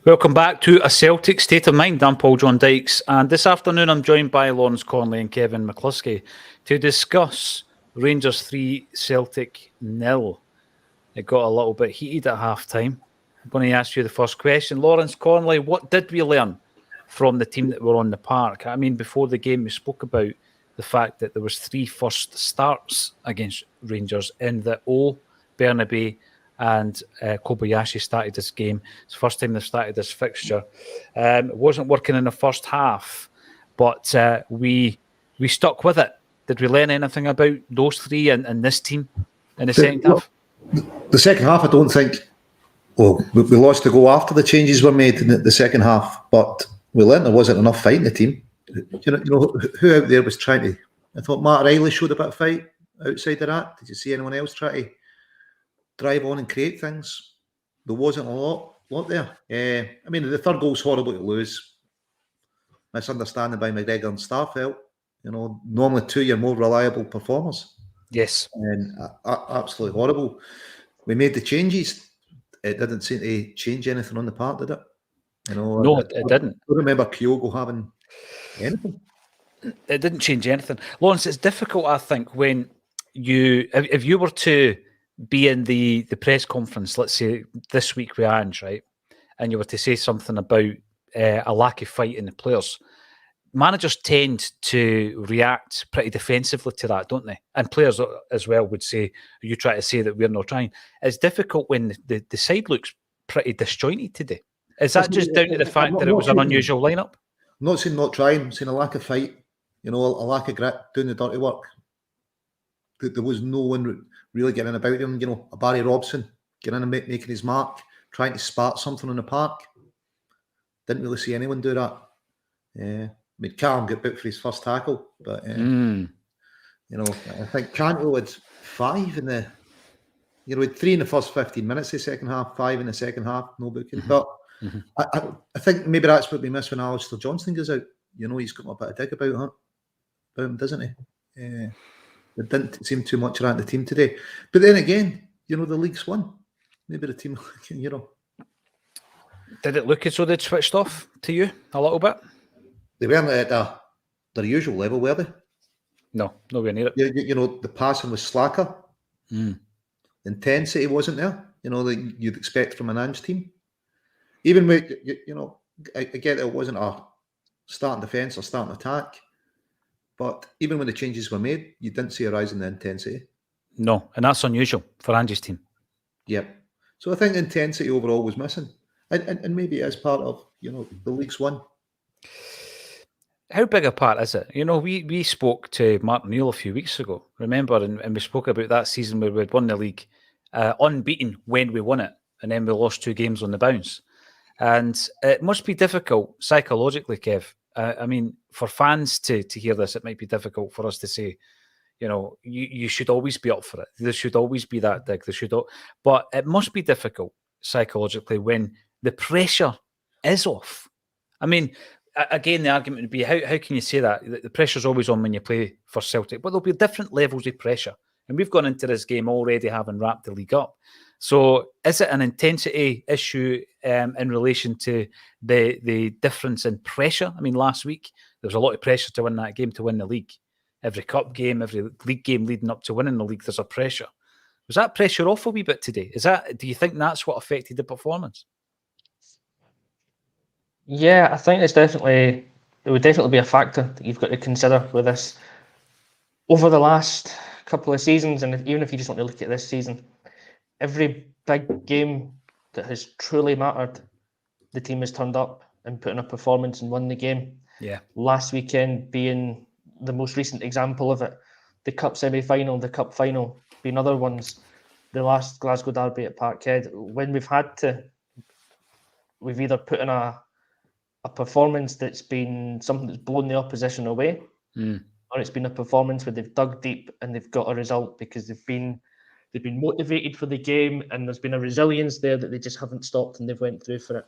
Welcome back to A Celtic State of Mind. I'm Paul John Dykes, and this afternoon I'm joined by Lawrence Conley and Kevin McCluskey to discuss Rangers 3, Celtic 0. It got a little bit heated at half-time. I'm going to ask you the first question. Lawrence Conley, what did we learn from the team that were on the park? I mean, before the game we spoke about the fact that there was 3 first starts against Rangers in the Bernabei, and Kobayashi started this game. It's the first time they've started this fixture. It wasn't working in the first half, but we stuck with it. Did we learn anything about those 3 and this team in the second half? The second half, I don't think. Well, we lost the goal after the changes were made in the second half, but we learned there wasn't enough fight in the team. You know who out there was trying to? I thought Matt Riley showed a bit of fight outside of that. Did you see anyone else try to drive on and create things? There wasn't a lot there. I mean, the third goal's horrible to lose. Misunderstanding by McGregor and Starfelt. You know, normally 2 your more reliable performers. Yes. And absolutely horrible. We made the changes. It didn't seem to change anything on the part, did it? You know, no, it didn't. I don't remember Kyogo having anything. It didn't change anything. Lawrence, it's difficult, I think, when if you were to be in the press conference, let's say this week with Ange, right, and you were to say something about a lack of fight in the players, managers tend to react pretty defensively to that, don't they? And players as well would say, you try to say that we're not trying. It's difficult when the side looks pretty disjointed today. Is that just down to the fact that it was an unusual lineup? I'm not saying not trying, I'm saying a lack of fight, you know, a lack of grit, doing the dirty work. There was no one really getting about him, you know, a Barry Robson getting in and making his mark, trying to spark something on the park. Didn't really see anyone do that. I mean, Callum got booked for his first tackle, but you know, I think Cantwell had 5 in the, you know, had 3 in the first 15 minutes of the second half, 5 in the second half, no booking. But I think maybe that's what we miss when Alistair Johnston goes out. You know, he's got a bit of dig about him, doesn't he? It didn't seem too much around the team today. But then again, you know, the league's won. Maybe the team, you know. Did it look as though they'd switched off to you a little bit? They weren't at their usual level, were they? No, nowhere near it. You know, the passing was slacker. The intensity wasn't there, you know, that you'd expect from an Ange team. Even with, you know, I get it wasn't a starting defence or starting attack, but even when the changes were made, you didn't see a rise in the intensity. No, and that's unusual for Ange's team. Yep. So I think the intensity overall was missing. And maybe as part of, you know, the league's won. How big a part is it? You know, we spoke to Martin Neal a few weeks ago, remember? And we spoke about that season where we'd won the league unbeaten when we won it, and then we lost 2 games on the bounce. And it must be difficult psychologically, Kev. I mean, for fans to hear this, it might be difficult for us to say, you know, you should always be up for it. There should always be that dig. But it must be difficult psychologically when the pressure is off. I mean, again, the argument would be, how can you say that? The pressure's always on when you play for Celtic, but there'll be different levels of pressure. And we've gone into this game already having wrapped the league up. So is it an intensity issue in relation to the difference in pressure? I mean, last week, there was a lot of pressure to win that game, to win the league. Every cup game, every league game leading up to winning the league, there's a pressure. Was that pressure off a wee bit today? Do you think that's what affected the performance? Yeah, I think it would definitely be a factor that you've got to consider with this. Over the last couple of seasons, and even if you just want to look at this season, every big game that has truly mattered, the team has turned up and put in a performance and won the game. Yeah. Last weekend being the most recent example of it. The cup semi-final, the cup final being other ones. The last Glasgow derby at Parkhead. When we've either put in a performance that's been something that's blown the opposition away, or it's been a performance where they've dug deep and they've got a result because they've been motivated for the game and there's been a resilience there that they just haven't stopped and they've went through for it.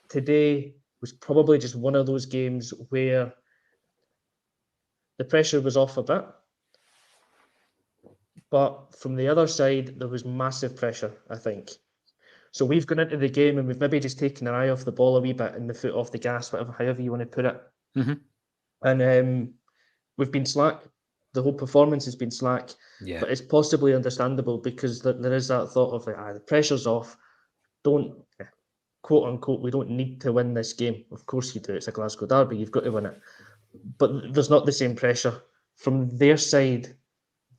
Today was probably just one of those games where the pressure was off a bit, but from the other side there was massive pressure, I think. So we've gone into the game and we've maybe just taken our eye off the ball a wee bit and the foot off the gas, whatever, however you want to put it. Mm-hmm. And we've been slack. The whole performance has been slack. Yeah. But it's possibly understandable because there is that thought of the pressure's off. Don't, quote unquote, we don't need to win this game. Of course you do. It's a Glasgow derby. You've got to win it. But there's not the same pressure. From their side,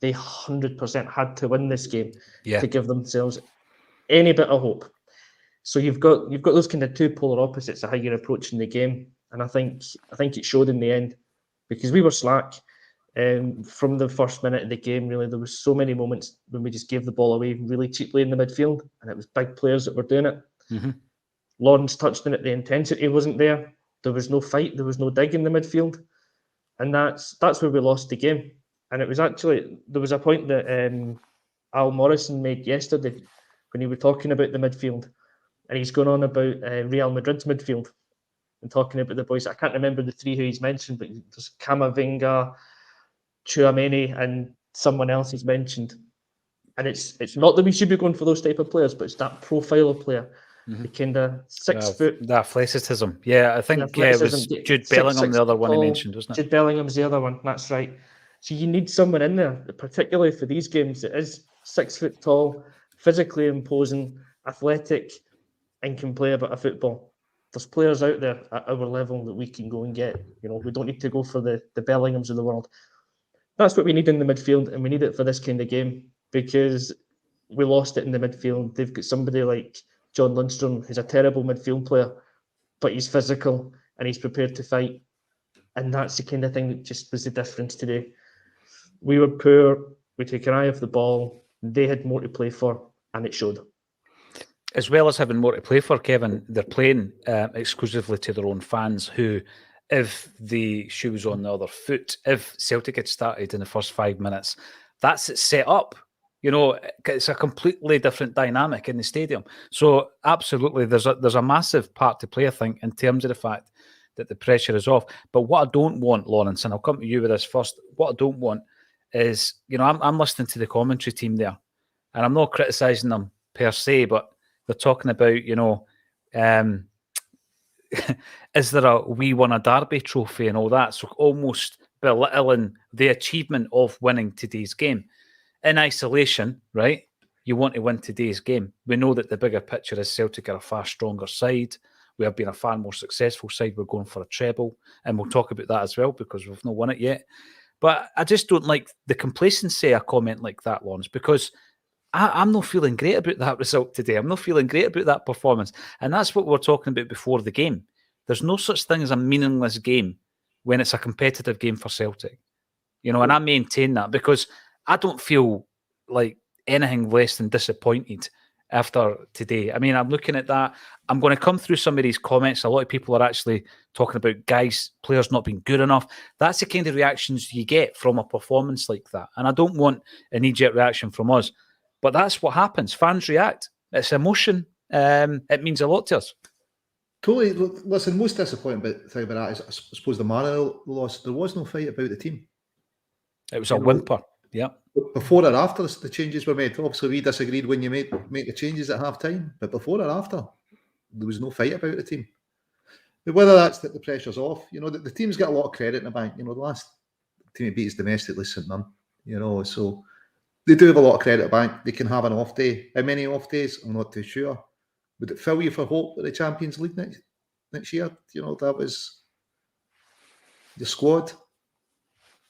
they 100% had to win this game to give themselves any bit of hope. So you've got those kind of two polar opposites of how you're approaching the game. And I think it showed in the end because we were slack. From the first minute of the game, really, there was so many moments when we just gave the ball away really cheaply in the midfield, and it was big players that were doing it. Mm-hmm. Lawrence touched on it; the intensity wasn't there. There was no fight. There was no dig in the midfield, and that's where we lost the game. And it was actually there was a point that Al Morrison made yesterday when he was talking about the midfield, and he's going on about Real Madrid's midfield and talking about the boys. I can't remember the three who he's mentioned, but there's Camavinga, Tchouaméni, and someone else he's mentioned. And it's not that we should be going for those type of players, but it's that profile of player, the kind of 6 foot. The athleticism. Yeah, I think it was Jude Bellingham, the other one he mentioned, wasn't it? Jude Bellingham's the other one, that's right. So you need someone in there, particularly for these games, that is 6 foot tall, physically imposing, athletic, and can play a bit of football. There's players out there at our level that we can go and get. We don't need to go for the Bellinghams of the world. That's what we need in the midfield, and we need it for this kind of game because we lost it in the midfield. They've got somebody like John Lundstrom, who's a terrible midfield player, but he's physical and he's prepared to fight. And that's the kind of thing that just was the difference today. We were poor. We took an eye off the ball. They had more to play for, and it showed. As well as having more to play for, Kevin, they're playing exclusively to their own fans who, if the shoe was on the other foot, if Celtic had started in the first 5 minutes, that's it set up. It's a completely different dynamic in the stadium. So absolutely, there's a massive part to play, I think, in terms of the fact that the pressure is off. But what I don't want, Lawrence, and I'll come to you with this first, what I don't want is, I'm listening to the commentary team there, and I'm not criticising them per se, but they're talking about, is there a we won a derby trophy and all that? So almost belittling the achievement of winning today's game. In isolation, right? You want to win today's game. We know that the bigger picture is Celtic are a far stronger side. We have been a far more successful side. We're going for a treble. And we'll talk about that as well because we've not won it yet. But I just don't like the complacency of a comment like that, Lawrence, because I'm not feeling great about that result today. I'm not feeling great about that performance. And that's what we were talking about before the game. There's no such thing as a meaningless game when it's a competitive game for Celtic. And I maintain that because I don't feel like anything less than disappointed after today. I mean, I'm looking at that. I'm going to come through some of these comments. A lot of people are actually talking about players not being good enough. That's the kind of reactions you get from a performance like that. And I don't want an immediate reaction from us. But that's what happens. Fans react. It's emotion. It means a lot to us. Totally. Listen, most disappointing thing about that is, I suppose, the manner loss. There was no fight about the team. It was a whimper. Yeah. Before or after the changes were made, obviously we disagreed when you make the changes at half time. But before or after, there was no fight about the team. But whether that's that the pressure's off, the team's got a lot of credit in the bank. The last team it beat is domestically St Mirren. So they do have a lot of credit at the bank. They can have an off day. How many off days? I'm not too sure. Would it fill you for hope with the Champions League next year? That was the squad.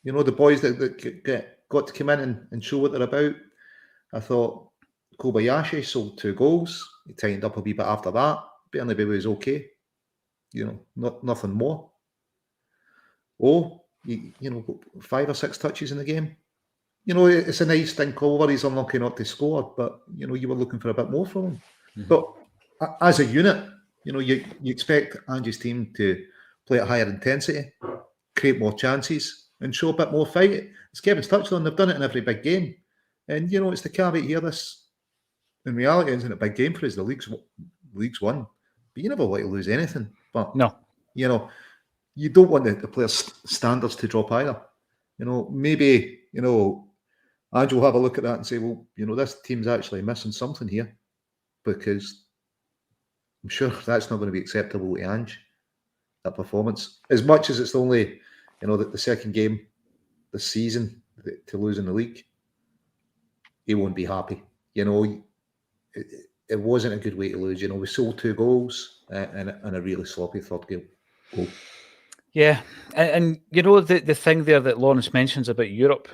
The boys that got to come in and show what they're about. I thought Kobayashi sold 2 goals. He tightened up a wee bit after that. Bernabeu was okay. Nothing more. 5 or 6 touches in the game. It's a nice thing. Culver, he's unlucky not to score, but you were looking for a bit more from him. Mm-hmm. But as a unit, you expect Angie's team to play at higher intensity, create more chances, and show a bit more fight. As Kevin's touched on, they've done it in every big game. And it's the caveat here. This, in reality, isn't a big game for us. The league's won, but you never want to lose anything. But no, you don't want the players' standards to drop either. Maybe Ange will have a look at that and say, well, this team's actually missing something here, because I'm sure that's not going to be acceptable to Ange, that performance. As much as it's only, the second game this season to lose in the league, he won't be happy. It wasn't a good way to lose. We sold 2 goals and a really sloppy third goal. Yeah, and the thing there that Lawrence mentions about Europe,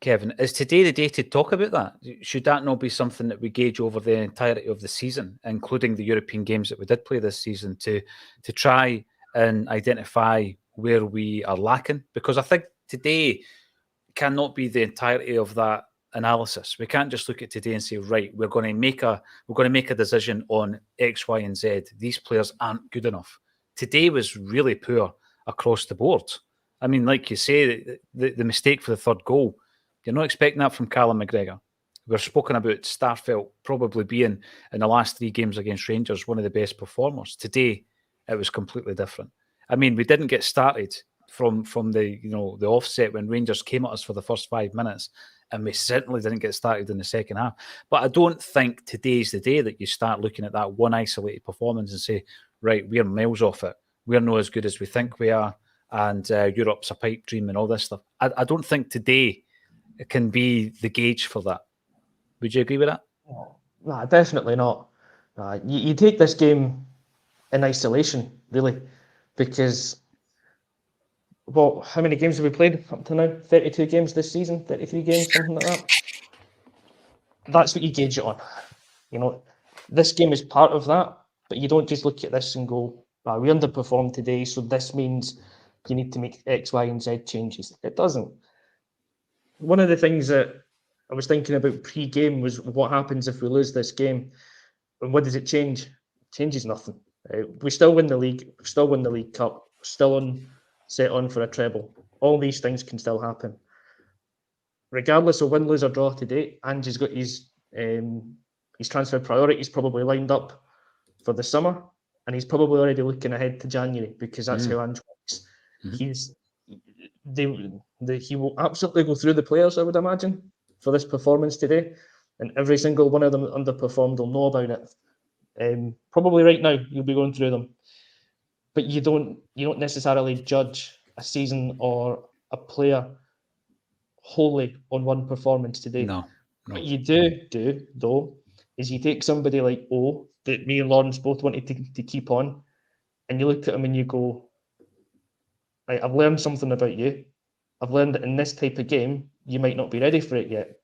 Kevin, is today the day to talk about that? Should that not be something that we gauge over the entirety of the season, including the European games that we did play this season, to try and identify where we are lacking? Because I think today cannot be the entirety of that analysis. We can't just look at today and say, right, we're going to make a decision on X, Y, and Z. These players aren't good enough. Today was really poor across the board. I mean, like you say, the mistake for the third goal, you're not expecting that from Callum McGregor. We're spoken about Starfelt probably being, in the last 3 games against Rangers, one of the best performers. Today, it was completely different. I mean, we didn't get started from the the offset when Rangers came at us for the first 5 minutes, and we certainly didn't get started in the second half. But I don't think today's the day that you start looking at that one isolated performance and say, right, we're miles off it. We're not as good as we think we are, and Europe's a pipe dream and all this stuff. I don't think today it can be the gauge for that. Would you agree with that? Nah, definitely not. You take this game in isolation, really, because, well, how many games have we played up to now? 32 games this season, 33 games, something like that. That's what you gauge it on. This game is part of that, but you don't just look at this and go, we underperformed today, so this means you need to make X, Y, and Z changes. It doesn't. One of the things that I was thinking about pre-game was what happens if we lose this game, and what does it change? It changes nothing. We still win the league, we still win the League Cup, we're still set on for a treble. All these things can still happen. Regardless of win, lose, or draw today, Ange's got his transfer priorities probably lined up for the summer, and he's probably already looking ahead to January, because that's how Ange works. Mm-hmm. He will absolutely go through the players, I would imagine, for this performance today, and every single one of them that underperformed will know about it. Probably right now you'll be going through them, but you don't necessarily judge a season or a player wholly on one performance today. No. What you do though is you take somebody like O, that me and Lawrence both wanted to keep on, and you look at him and you go, right, I've learned something about you. I've learned that in this type of game, you might not be ready for it yet.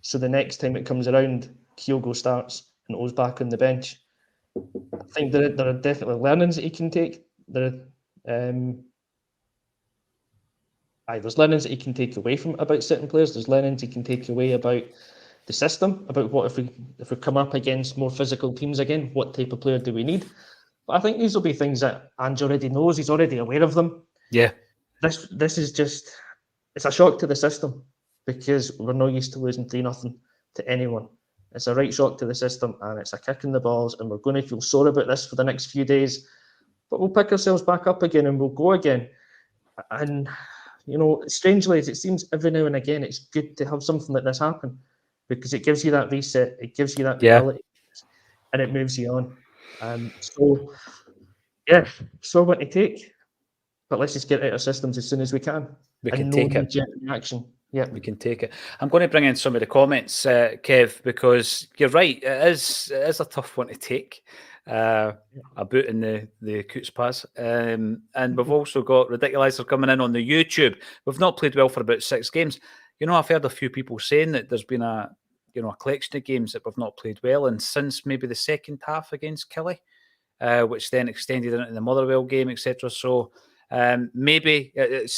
So the next time it comes around, Kyogo starts and O's back on the bench. I think there are definitely learnings that he can take. There's learnings that he can take away from about certain players. There's learnings he can take away about the system, about what if we come up against more physical teams again, what type of player do we need? But I think these will be things that Ange already knows. He's already aware of them. Yeah. This is just, it's a shock to the system, because we're not used to losing 3-0 to anyone. It's a right shock to the system, and it's a kick in the balls, and we're going to feel sore about this for the next few days. But we'll pick ourselves back up again and we'll go again. And, strangely as it seems, every now and again, it's good to have something like this happen, because it gives you that reset, it gives you that mentality, and it moves you on. So what to take. But let's just get out of systems as soon as we can. We can take it. Reaction. Yeah, we can take it. I'm going to bring in some of the comments, Kev, because you're right. It is a tough one to take. A boot in the Coots pass. And we've also got Ridiculizer coming in on the YouTube. We've not played well for about 6 games. I've heard a few people saying that there's been a collection of games that we've not played well, and since maybe the second half against Killie, which then extended into the Motherwell game, etc. So maybe I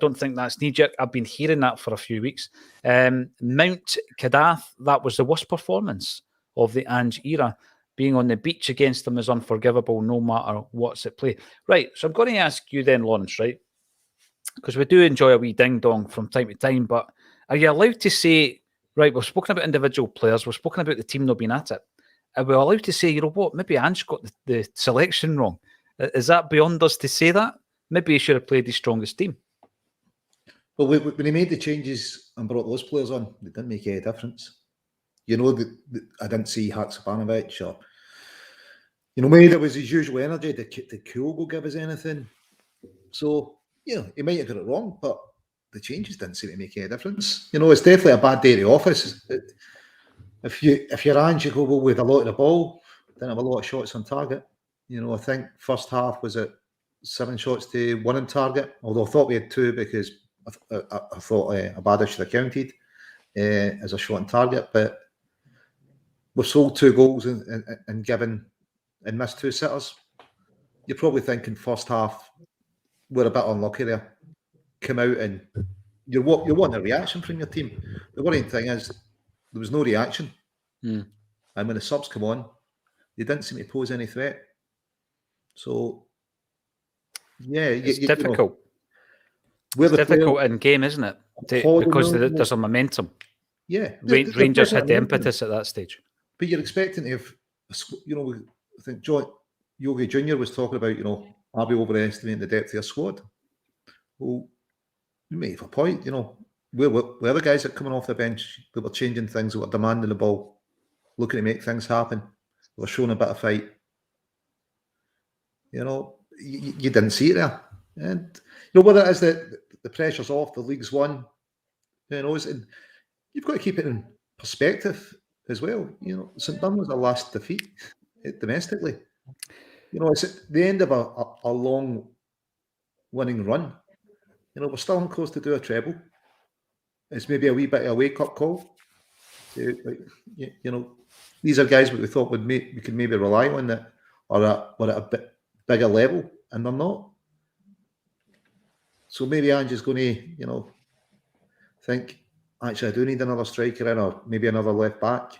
don't think that's knee-jerk. I've been hearing that for a few weeks. Mount Kadath, that was the worst performance of the Ange era. Being on the beach against them is unforgivable, no matter what's at play. Right, so I'm going to ask you then, Lawrence, right? Because we do enjoy a wee ding-dong from time to time, but are you allowed to say, right, we've spoken about individual players, we've spoken about the team not being at it, are we allowed to say, maybe Ange got the selection wrong? Is that beyond us to say that? Maybe he should have played his strongest team. Well, when he made the changes and brought those players on, it didn't make any difference. I didn't see Haksabanovic or, maybe there was his usual energy. Did Cool give us anything? So, he might have got it wrong, but the changes didn't seem to make any difference. It's definitely a bad day at the office. If you're Ange, you go with a lot of the ball, didn't have a lot of shots on target. I think first half was at 7 shots to 1 on target, although I thought we had 2 because I thought Abada should have counted as a shot on target, but we've sold 2 goals and given and missed 2 sitters. You're probably thinking first half we're a bit unlucky there. Come out and you're wanting a reaction from your team. The worrying thing is there was no reaction, and when the subs come on, they didn't seem to pose any threat. So it's difficult. It's difficult in game, isn't it? Because there's a momentum. Yeah, Rangers had the impetus at that stage. But you're expecting to have, I think Yogi Junior was talking about, are we overestimating the depth of your squad? Well, you may have a point. We're the guys that are coming off the bench that were changing things, that were demanding the ball, looking to make things happen. They were showing a bit of fight. You didn't see it there. And whether it is that the pressure's off, the league's won, and you've got to keep it in perspective as well. St Mirren was our last defeat domestically. It's at the end of a long winning run. We're still on course to do a treble. It's maybe a wee bit of a wake-up call. These are guys that we thought we could maybe rely on that were at a bit bigger level, and they're not. So maybe Ange's going to, think, actually, I do need another striker in, or maybe another left back.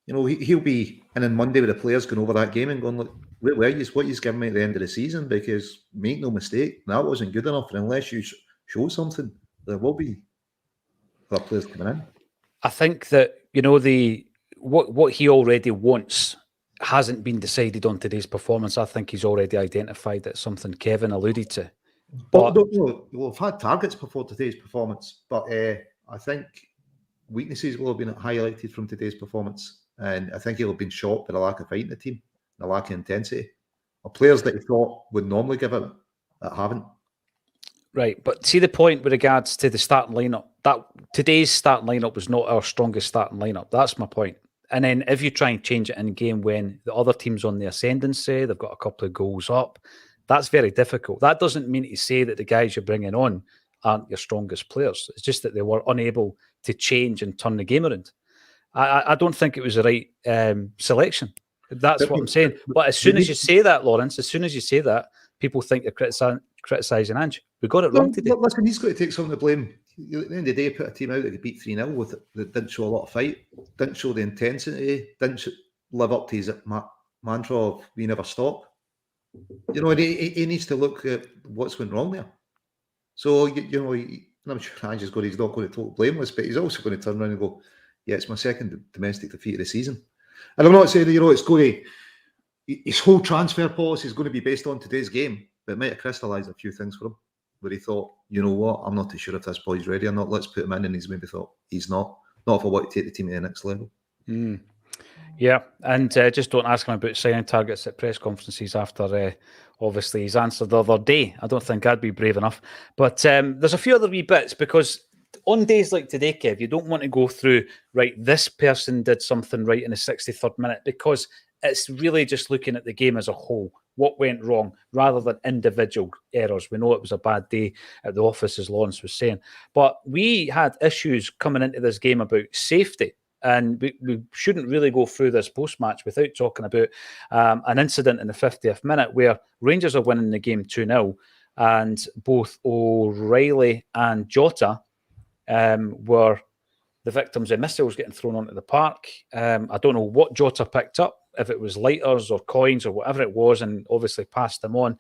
He'll be in on Monday with the players going over that game and going, look, what he's giving me at the end of the season, because make no mistake, that wasn't good enough. And unless you show something, there will be other players coming in. I think that, what he already wants hasn't been decided on today's performance. I think he's already identified that, something Kevin alluded to. But we've had targets before today's performance, but I think weaknesses will have been highlighted from today's performance. And I think he'll have been shocked by the lack of fight in the team, the lack of intensity. Or players that he thought would normally give it, that haven't. Right, but see the point with regards to the starting lineup. That today's starting lineup was not our strongest starting lineup. That's my point. And then if you try and change it in a game when the other team's on the ascendancy, they've got a couple of goals up, that's very difficult. That doesn't mean to say that the guys you're bringing on aren't your strongest players. It's just that they were unable to change and turn the game around. I don't think it was the right selection. That's what I'm saying. But as soon as you say that, Lawrence, people think you're criticising Ange. We got it wrong today. Listen, he's got to take some of the blame. At the end of the day, put a team out that could beat 3-0 that didn't show a lot of fight, didn't show the intensity, didn't live up to his mantra of we never stop. And he needs to look at what's went wrong there. So, I'm sure Ange's he's not going to totally blameless, but he's also going to turn around and go, yeah, it's my second domestic defeat of the season. And I'm not saying that, it's going to, his whole transfer policy is going to be based on today's game, but it might have crystallised a few things for him, where he thought, you know what, I'm not too sure if this boy's ready or not, let's put him in, and he's maybe thought, he's not if I want to take the team to the next level. Yeah, and just don't ask him about signing targets at press conferences after, obviously, he's answered the other day. I don't think I'd be brave enough. But there's a few other wee bits, because on days like today, Kev, you don't want to go through, right, this person did something right in the 63rd minute, because it's really just looking at the game as a whole, what went wrong, rather than individual errors. We know it was a bad day at the office, as Lawrence was saying. But we had issues coming into this game about safety. And we shouldn't really go through this post-match without talking about an incident in the 50th minute where Rangers are winning the game 2-0, and both O'Reilly and Jota were the victims of missiles getting thrown onto the park. I don't know what Jota picked up, if it was lighters or coins or whatever it was, and obviously passed them on.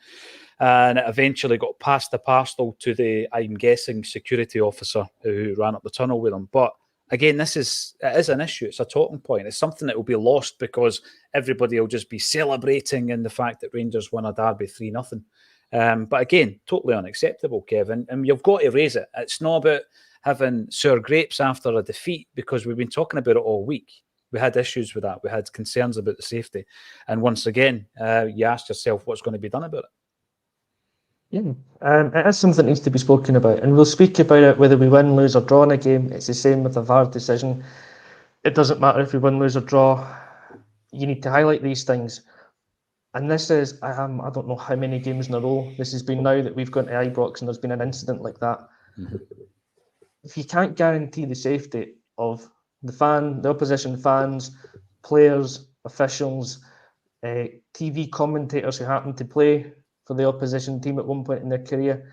And it eventually got past the parcel to the, I'm guessing, security officer who ran up the tunnel with them. But again, it is an issue. It's a talking point. It's something that will be lost because everybody will just be celebrating in the fact that Rangers won a derby 3-0. But again, totally unacceptable, Kevin. And you've got to raise it. It's not about having sour grapes after a defeat, because we've been talking about it all week. we had issues with that. We had concerns about the safety. And once again, you asked yourself what's going to be done about it. Yeah, it is something that needs to be spoken about, and we'll speak about it whether we win, lose, or draw in a game. It's the same with the VAR decision. It doesn't matter if we win, lose, or draw. You need to highlight these things. And this is, I don't know how many games in a row this has been now that we've gone to Ibrox and there's been an incident like that. Mm-hmm. If you can't guarantee the safety of the opposition fans, players, officials, TV commentators who happen to play for the opposition team at one point in their career,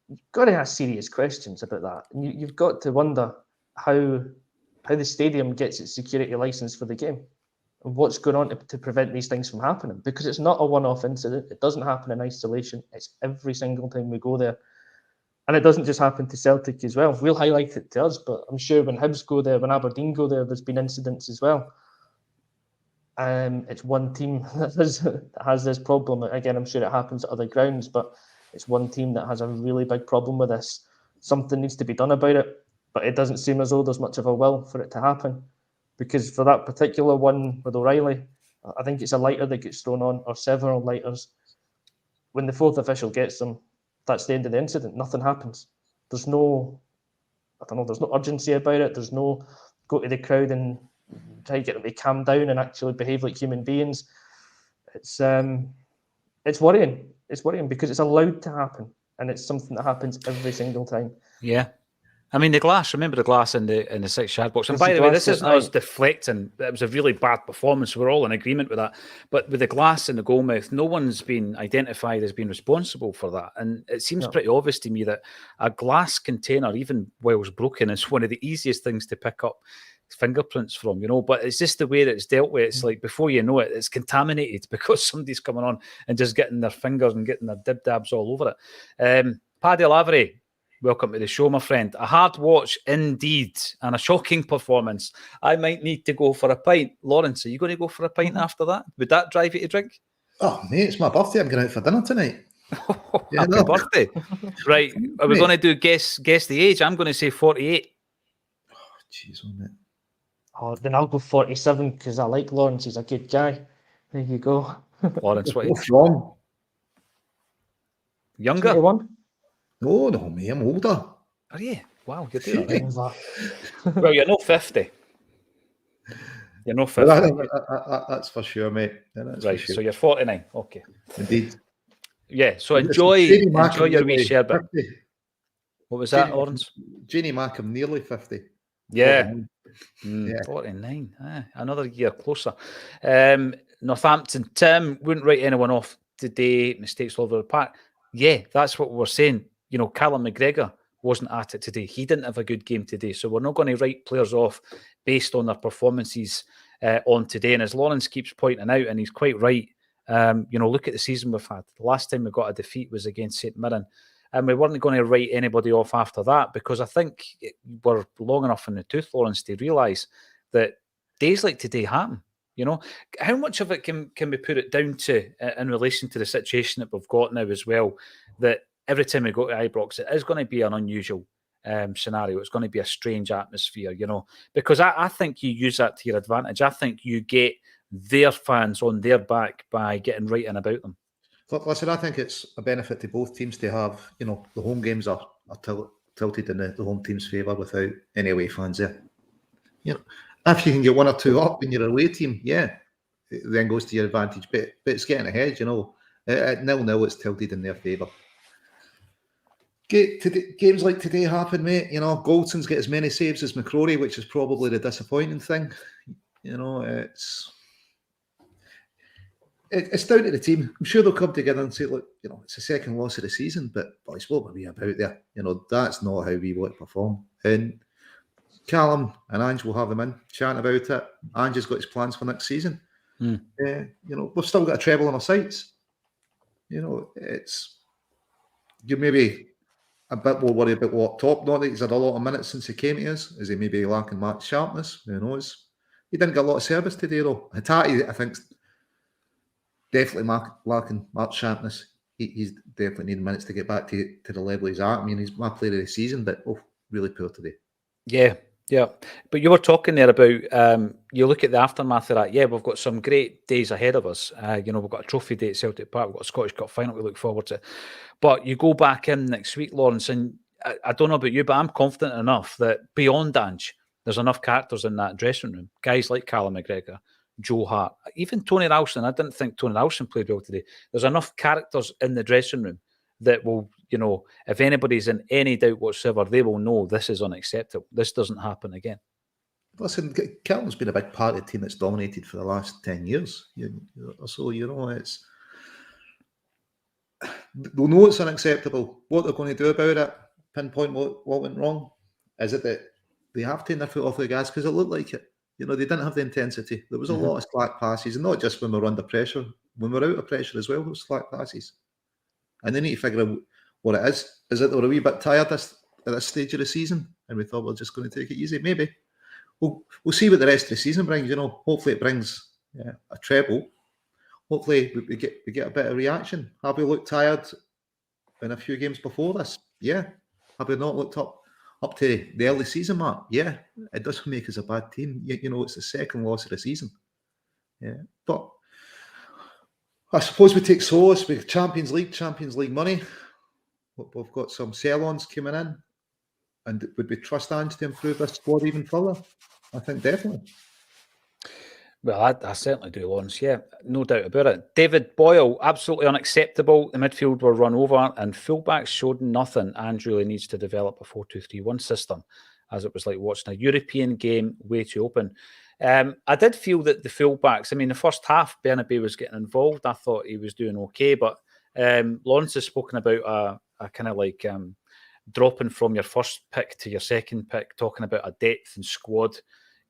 you've got to ask serious questions about that. And you've got to wonder how the stadium gets its security license for the game and what's going on to prevent these things from happening. Because it's not a one-off incident. It doesn't happen in isolation. It's every single time we go there. And it doesn't just happen to Celtic as well. We'll highlight it to us, but I'm sure when Hibs go there, when Aberdeen go there, there's been incidents as well. It's one team that has this problem. Again, I'm sure it happens at other grounds, but it's one team that has a really big problem with this. Something needs to be done about it, but it doesn't seem as though there's much of a will for it to happen. Because for that particular one with O'Reilly, I think it's a lighter that gets thrown on, or several lighters. When the fourth official gets them, that's the end of the incident. Nothing happens. There's no urgency about it. There's no go to the crowd and try to get them to calm down and actually behave like human beings. It's worrying. It's worrying because it's allowed to happen, and it's something that happens every single time. Yeah. I mean, remember the glass in the 6-yard box. And by the way, this isn't us deflecting. It was a really bad performance. We're all in agreement with that. But with the glass in the goalmouth, no one's been identified as being responsible for that. And it seems pretty obvious to me that a glass container, even while it's broken, is one of the easiest things to pick up fingerprints from, but it's just the way that it's dealt with. It's like before you know it, it's contaminated because somebody's coming on and just getting their fingers and getting their dib-dabs all over it. Paddy Lavery, welcome to the show, my friend. A hard watch indeed and a shocking performance. I might need to go for a pint. Lawrence, are you going to go for a pint after that? Would that drive you to drink? Oh, mate, it's my birthday. I'm going out for dinner tonight. Happy birthday. Right. Are we going to do guess the age? I'm going to say 48. Oh, jeez, wasn't it? Oh, then I'll go 47 because I like Lawrence. He's a good guy. There you go. Lawrence, what's wrong? Younger? 21? No, mate, I'm older. Are you? Wow, you're doing it right. Well, you're not 50. You're not 50. That's for sure, mate. Right, for sure. So you're 49. Okay. Indeed. Yeah, so enjoy your wee sherbet. 50. What was that, Lawrence? Janie Mackham, nearly 50. Yeah. 49. Another year closer. Northampton, Tim wouldn't write anyone off today. Mistakes all over the park. Yeah, that's what we're saying. Callum McGregor wasn't at it today. He didn't have a good game today. So we're not going to write players off based on their performances on today. And as Lawrence keeps pointing out, and he's quite right, look at the season we've had. The last time we got a defeat was against St Mirren. And we weren't going to write anybody off after that because I think we're long enough in the tooth, Lawrence, to realise that days like today happen. How much of it can we put it down to in relation to the situation that we've got now as well, that every time we go to Ibrox, it is going to be an unusual scenario. It's going to be a strange atmosphere, because I think you use that to your advantage. I think you get their fans on their back by getting right in about them. Listen, I think it's a benefit to both teams to have, the home games are tilted in the home team's favour without any away fans there. If you can get one or two up in your away team, it then goes to your advantage. But it's getting ahead, at 0-0, it's tilted in their favour. Games like today happen, mate. Goldson's get as many saves as McCrory, which is probably the disappointing thing. It's down to the team. I'm sure they'll come together and say, look, it's the second loss of the season, but boys, what were we about there? That's not how we want to perform. And Callum and Ange will have them in, chatting about it. Ange has got his plans for next season. We've still got a treble on our sights. You're maybe a bit more worried about what top. Not that he's had a lot of minutes since he came to us. Is he maybe lacking match sharpness? Who knows? He didn't get a lot of service today, though. Hatate, I think, definitely lacking match sharpness. He's definitely needing minutes to get back to the level he's at. I mean, he's my player of the season, but really poor today. Yeah, Yeah, but you were talking there about you look at the aftermath of that. Yeah, we've got some great days ahead of us. We've got a trophy day at Celtic Park. We've got a Scottish Cup final we look forward to. But you go back in next week, Lawrence, and I don't know about you, but I'm confident enough that beyond Ange, there's enough characters in that dressing room. Guys like Callum McGregor, Joe Hart, even Tony Ralston. I didn't think Tony Ralston played well today. There's enough characters in the dressing room that will, if anybody's in any doubt whatsoever, they will know this is unacceptable. This doesn't happen again. Listen, Callum's been a big part of the team that's dominated for the last 10 years. So, it's... They'll know it's unacceptable. What they're going to do about it, pinpoint what went wrong, is it that they have taken their foot off the gas because it looked like it. They didn't have the intensity. There was a lot of slack passes, and not just when we were under pressure. When we're out of pressure as well, there was slack passes. And they need to figure out what it is. Is it they were a wee bit tired at this stage of the season, and we thought we're just going to take it easy? Maybe. We'll see what the rest of the season brings. Hopefully it brings a treble. Hopefully we get a bit of reaction. Have we looked tired in a few games before this? Yeah. Have we not looked up to the early season mark? Yeah. It doesn't make us a bad team. It's the second loss of the season. Yeah. But I suppose we take solace with Champions League money. We've got some sell-ons coming in. And would we trust Ange to improve this squad even further? I think definitely. Well, I certainly do, Lawrence. Yeah, no doubt about it. David Boyle, absolutely unacceptable. The midfield were run over and fullbacks showed nothing. Ange really needs to develop a 4-2-3-1 system, as it was like watching a European game way too open. I did feel that the fullbacks, the first half, Bernabeu was getting involved. I thought he was doing okay, but Lawrence has spoken about a kind of like dropping from your first pick to your second pick, talking about a depth and squad,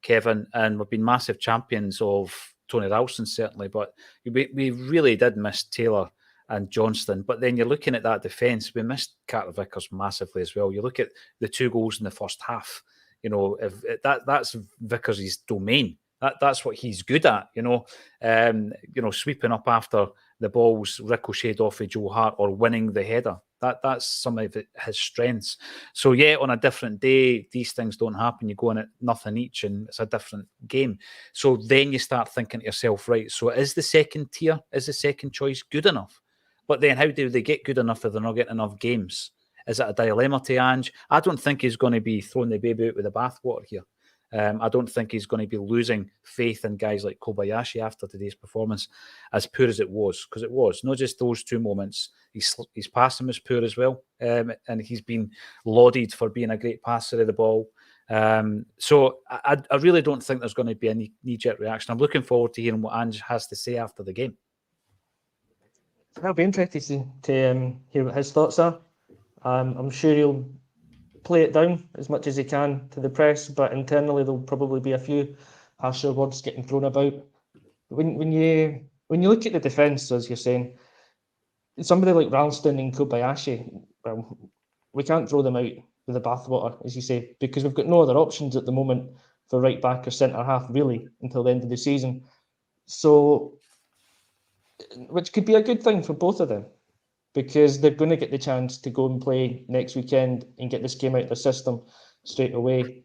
Kevin, and we've been massive champions of Tony Ralston, certainly, but we really did miss Taylor and Johnston. But then you're looking at that defence, we missed Carter Vickers massively as well. You look at the 2 goals in the first half, if that's Vickers' domain. That's what he's good at, sweeping up after the ball's ricocheted off of Joe Hart or winning the header. That's some of his strengths. So yeah, on a different day, these things don't happen. You go in at nothing each and it's a different game. So then you start thinking to yourself, right, so is the second tier, is the second choice good enough? But then how do they get good enough if they're not getting enough games? Is it a dilemma to Ange? I don't think he's going to be throwing the baby out with the bathwater here. I don't think he's going to be losing faith in guys like Kobayashi after today's performance, as poor as it was, because it was not just those 2 moments. His passing was poor as well, and he's been lauded for being a great passer of the ball. So I really don't think there's going to be any knee-jerk reaction. I'm looking forward to hearing what Ange has to say after the game. I'll be interested to hear what his thoughts are. I'm sure he'll play it down as much as he can to the press, but internally there'll probably be a few harsher words getting thrown about. When you look at the defence, as you're saying, somebody like Ralston and Kobayashi, well, we can't throw them out with the bathwater, as you say, because we've got no other options at the moment for right back or centre half, really, until the end of the season. So, which could be a good thing for both of them, because they're going to get the chance to go and play next weekend and get this game out of the system straight away.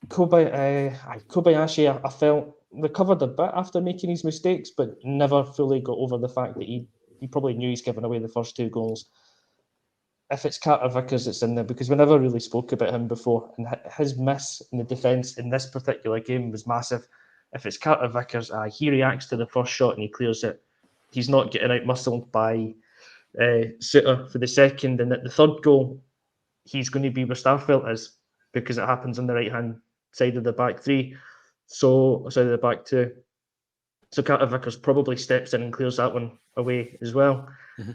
Kobayashi, I felt, recovered a bit after making his mistakes, but never fully got over the fact that he probably knew he's given away the first 2 goals. If it's Carter Vickers that's in there, because we never really spoke about him before, and his miss in the defence in this particular game was massive. If it's Carter Vickers, he reacts to the first shot and he clears it. He's not getting out-muscled by Suter for the second, and at the third goal, he's going to be where Starfelt is, because it happens on the right-hand side of the back 3, side of the back 2. So Carter Vickers probably steps in and clears that one away as well. Mm-hmm.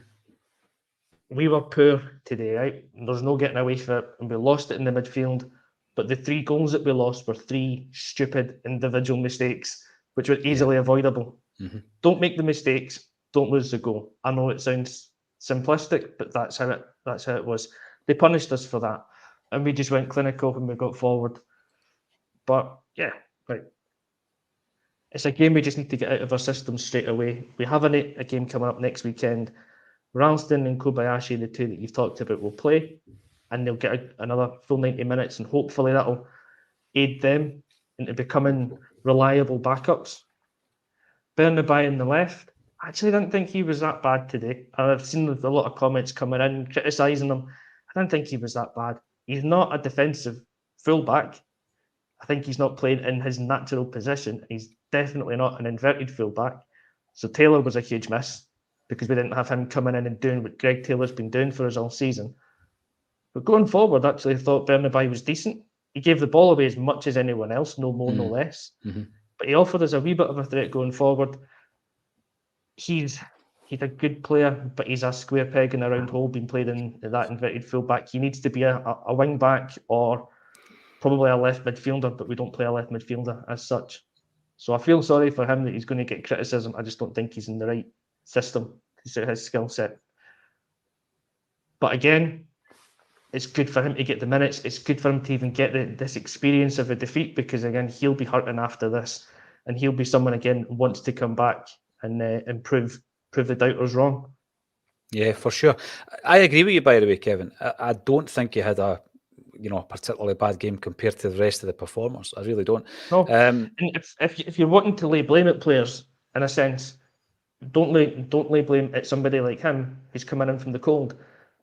We were poor today, right? There's no getting away from it, and we lost it in the midfield. But the 3 goals that we lost were 3 stupid individual mistakes, which were easily avoidable. Mm-hmm. Don't make the mistakes. Don't lose the goal. I know it sounds simplistic, but that's how it was. They punished us for that, and we just went clinical when we got forward. But yeah, right. It's a game we just need to get out of our system straight away. We have a game coming up next weekend. Ralston and Kobayashi, the 2 that you've talked about, will play, and they'll get another full 90 minutes, and hopefully that'll aid them into becoming reliable backups. Bernabei on the left, I actually didn't think he was that bad today. I've seen a lot of comments coming in criticising him. I didn't think he was that bad. He's not a defensive fullback. I think he's not playing in his natural position. He's definitely not an inverted fullback. So Taylor was a huge miss because we didn't have him coming in and doing what Greg Taylor's been doing for us all season. But going forward, actually, I thought Bernabei was decent. He gave the ball away as much as anyone else, no more, no less. Mm-hmm. But he offered us a wee bit of a threat going forward. He's a good player, but he's a square peg in a round hole being played in that inverted fullback. He needs to be a wing back or probably a left midfielder, but we don't play a left midfielder as such. So I feel sorry for him that he's going to get criticism. I just don't think he's in the right system to suit his skill set. But again, it's good for him to get the minutes. It's good for him to even get this experience of a defeat because, again, he'll be hurting after this. And he'll be someone, again, who wants to come back and prove the doubters wrong. Yeah, for sure. I agree with you, by the way, Kevin. I don't think he had a particularly bad game compared to the rest of the performers. I really don't. No. And if you're wanting to lay blame at players, in a sense, don't lay blame at somebody like him who's coming in from the cold.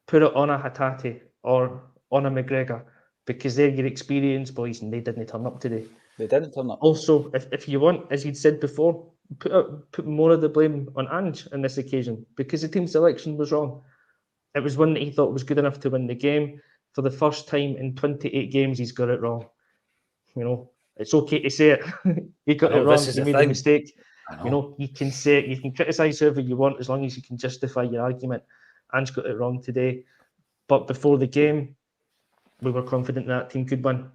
Put it on a Hatate or on a McGregor because they're your experienced boys and they didn't turn up today. They didn't turn up. Also, if you want, as you'd said before, put more of the blame on Ange on this occasion because the team selection was wrong. It was one that he thought was good enough to win the game. For the first time in 28 games, he's got it wrong. It's okay to say it. He got it wrong. He made a mistake. You can say it. You can criticise whoever you want as long as you can justify your argument. Ange got it wrong today. But before the game, we were confident that team could win.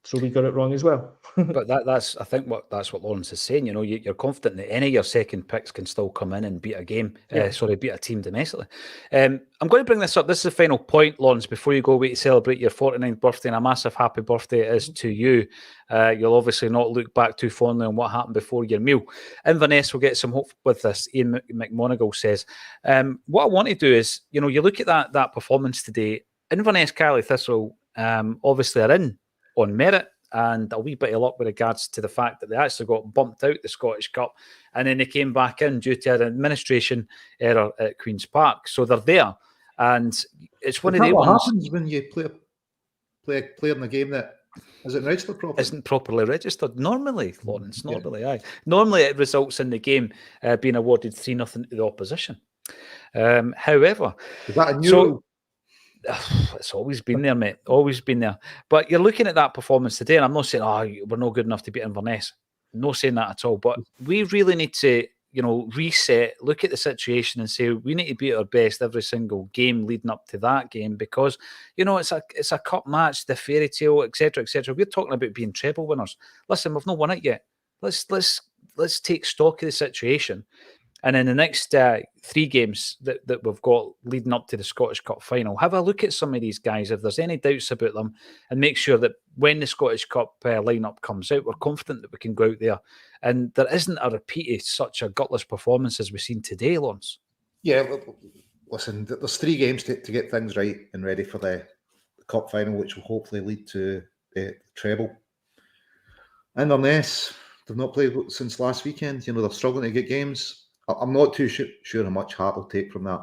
So we got it wrong as well. But that's what Lawrence is saying. You're confident that any of your second picks can still come in and beat a game. Beat a team domestically. I'm going to bring this up. This is the final point, Lawrence, before you go away to celebrate your 49th birthday, and a massive happy birthday it is to you. You'll obviously not look back too fondly on what happened before your meal. Inverness will get some hope with this. Ian McMonigal says, what I want to do is, you look at that performance today. Inverness, Carly Thistle, obviously are in on merit and a wee bit of luck with regards to the fact that they actually got bumped out the Scottish Cup and then they came back in due to an administration error at Queen's Park. So they're there, and it's one of the ones. What happens when you play a player in a game that isn't registered properly? Isn't properly registered. Normally, Lawrence, aye. Normally it results in the game being awarded 3-0 to the opposition. However, is that a new? It's always been there, mate. Always been there. But you're looking at that performance today, and I'm not saying, we're not good enough to beat Inverness. Not saying that at all. But we really need to, reset, look at the situation and say we need to be at our best every single game leading up to that game because, it's a cup match, the fairy tale, etc., etc. We're talking about being treble winners. Listen, we've not won it yet. Let's take stock of the situation. And in the next 3 games that we've got leading up to the Scottish Cup final, have a look at some of these guys if there's any doubts about them and make sure that when the Scottish Cup lineup comes out, we're confident that we can go out there. And there isn't a repeat of such a gutless performance as we've seen today, Lawrence. Yeah, listen, there's 3 games to get things right and ready for the Cup final, which will hopefully lead to the treble. Inverness, they've not played since last weekend. They're struggling to get games. I'm not too sure how much Hart will take from that.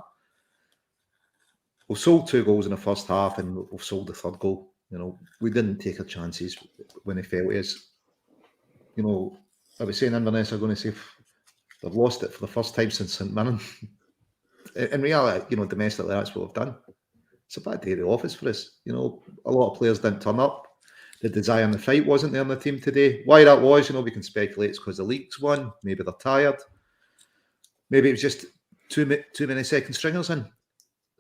We've sold 2 goals in the first half and we've sold the 3rd goal. We didn't take our chances when they fell to us. I was saying Inverness are going to say they've lost it for the first time since St Mirren. In reality, domestically, that's what we've done. It's a bad day at the office for us. A lot of players didn't turn up. The desire and the fight wasn't there in the team today. Why that was, we can speculate it's because the league's won. Maybe they're tired. Maybe it was just too many second stringers in.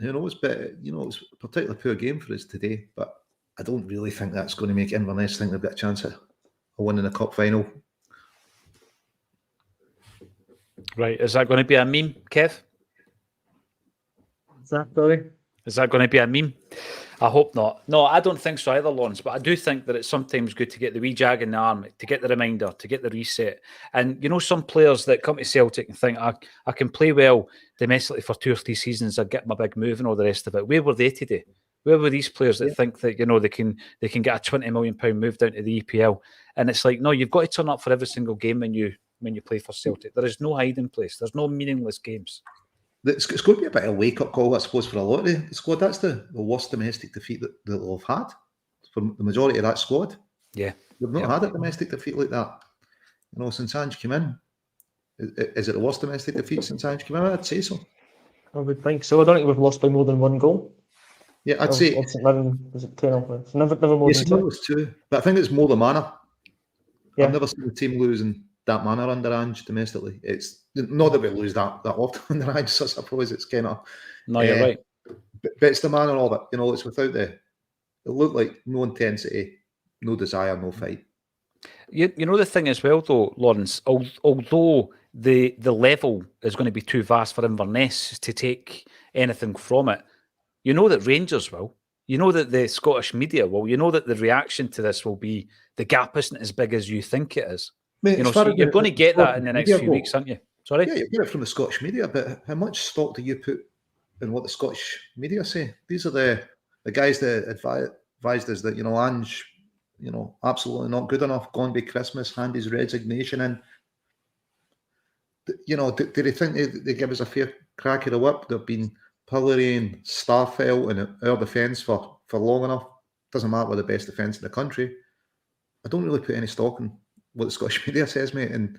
Who knows? But, it was a particularly poor game for us today. But I don't really think that's going to make Inverness think they've got a chance of winning the cup final. Right. Is that going to be a meme, Kev? Is that, Billy? Is that going to be a meme? I hope not. No, I don't think so either, Lawrence. But I do think that it's sometimes good to get the wee jag in the arm, to get the reminder, to get the reset. And some players that come to Celtic and think, I can play well domestically for 2 or 3 seasons, I get my big move and all the rest of it. Where were they today? Where were these players that think that they can get a £20 million move down to the EPL? And it's like, no, you've got to turn up for every single game when you play for Celtic. There is no hiding place. There's no meaningless games. It's going to be a bit of a wake-up call, I suppose, for a lot of the squad. That's the worst domestic defeat that they'll have had for the majority of that squad. Yeah. They've not had a domestic defeat like that. Since Ange came in. Is it the worst domestic defeat since Ange came in? I'd say so. I would think so. I don't think we've lost by more than one goal. Yeah, I'd say. Was it 2-0? It's never more than two. It was 2. But I think it's more the manner. Yeah. I've never seen the team losing that manner under Ange domestically. It's not that we lose that often under Ange, so I suppose it's kind of... No, you're right. But it's the manner of it. It's without it looked like no intensity, no desire, no fight. The thing as well, though, Lawrence, although the level is going to be too vast for Inverness to take anything from it, that Rangers will. That the Scottish media will. That the reaction to this will be the gap isn't as big as you think it is. Mate, so you're going to get that in the next few weeks, aren't you? Sorry? Yeah, you get it from the Scottish media, but how much stock do you put in what the Scottish media say? These are the guys that advised us that, Ange, absolutely not good enough, gone by Christmas, hand his resignation in. Do they think they give us a fair crack of the whip? They've been pillorying Starfelt and our defence for long enough. Doesn't matter we're the best defence in the country. I don't really put any stock in what the Scottish media says, mate. And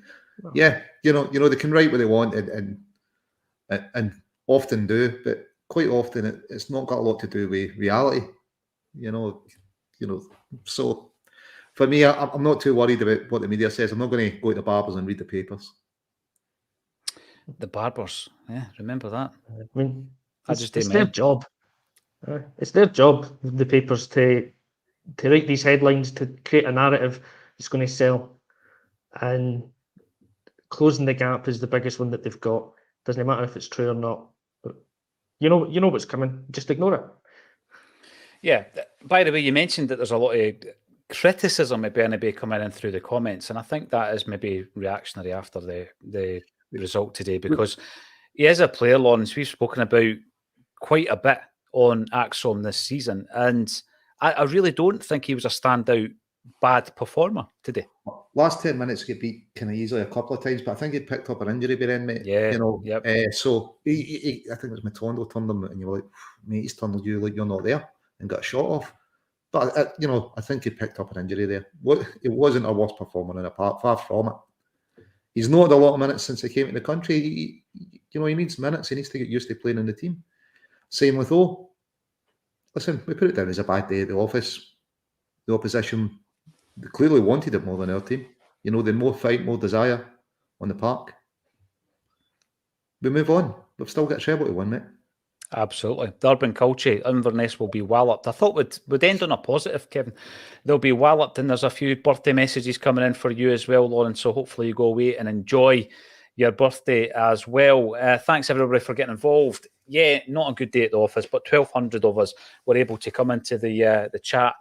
yeah, they can write what they want and often do, but quite often it's not got a lot to do with reality. So for me, I'm not too worried about what the media says. I'm not going to go to the barbers and read the papers. The barbers, yeah, remember that. I mean, it's their job. It's their job, the papers, to write these headlines, to create a narrative that's going to sell. And closing the gap is the biggest one that they've got. Doesn't matter if it's true or not. But you know what's coming. Just ignore it. Yeah. By the way, you mentioned that there's a lot of criticism of Bernabei coming in through the comments, and I think that is maybe reactionary after the result today, because he is a player, Lawrence, we've spoken about quite a bit on Acsom this season, and I really don't think he was a standout bad performer today. Last 10 minutes he beat kind of easily a couple of times, but I think he picked up an injury by then, mate. Yeah, so he, I think it was Matondo turned him, and you were like, mate, he's turned you like you're not there, and got a shot off. But I think he picked up an injury there. It wasn't a worst performer in a part, far from it. He's not had a lot of minutes since he came to the country. He needs minutes. He needs to get used to playing in the team. Same with O. Listen, we put it down as a bad day at the office. The opposition, they clearly wanted it more than our team. They had more fight, more desire on the park. We move on. We've still got a treble to win, mate. Absolutely. The urban culture, Inverness will be walloped. I thought we'd end on a positive, Kevin. They'll be walloped, and there's a few birthday messages coming in for you as well, Lawrence, so hopefully you go away and enjoy your birthday as well. Thanks everybody for getting involved. Yeah, not a good day at the office, but 1,200 of us were able to come into the chat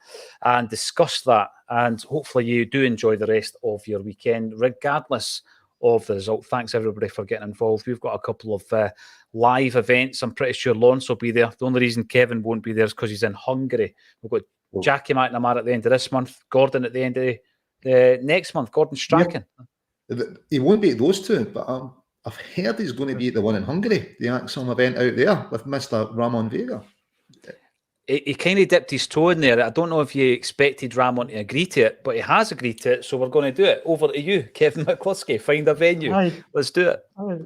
and discuss that, and hopefully you do enjoy the rest of your weekend, regardless of the result. Thanks everybody for getting involved. We've got a couple of live events. I'm pretty sure Lawrence will be there. The only reason Kevin won't be there is because he's in Hungary. We've got Jackie McNamara at the end of this month, Gordon at the end of the next month, Gordon Strachan. Yeah. He won't be at those two, but I've heard he's going to be at the one in Hungary, the Acsom event out there with Mr. Ramon Vega. He kind of dipped his toe in there. I don't know if you expected Ramon to agree to it, but he has agreed to it, so we're going to do it. Over to you, Kevin McCluskey. Find a venue. Aye. Let's do it. Aye.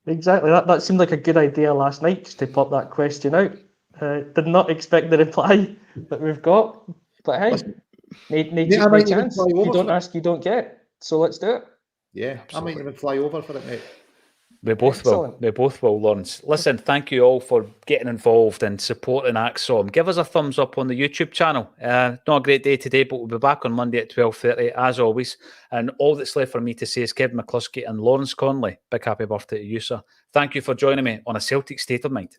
Exactly. That seemed like a good idea last night, just to pop that question out. Did not expect the reply that we've got, but hey, need a chance. You don't ask, you don't get. So let's do it. Yeah, absolutely. I might even fly over for it, mate. We both will. We both will, Lawrence. Listen, thank you all for getting involved and supporting Acsom. Give us a thumbs up on the YouTube channel. Not a great day today, but we'll be back on Monday at 12:30 as always. And all that's left for me to say is Kevin McCluskey and Lawrence Conley. Big happy birthday to you, sir. Thank you for joining me on A Celtic State of Mind.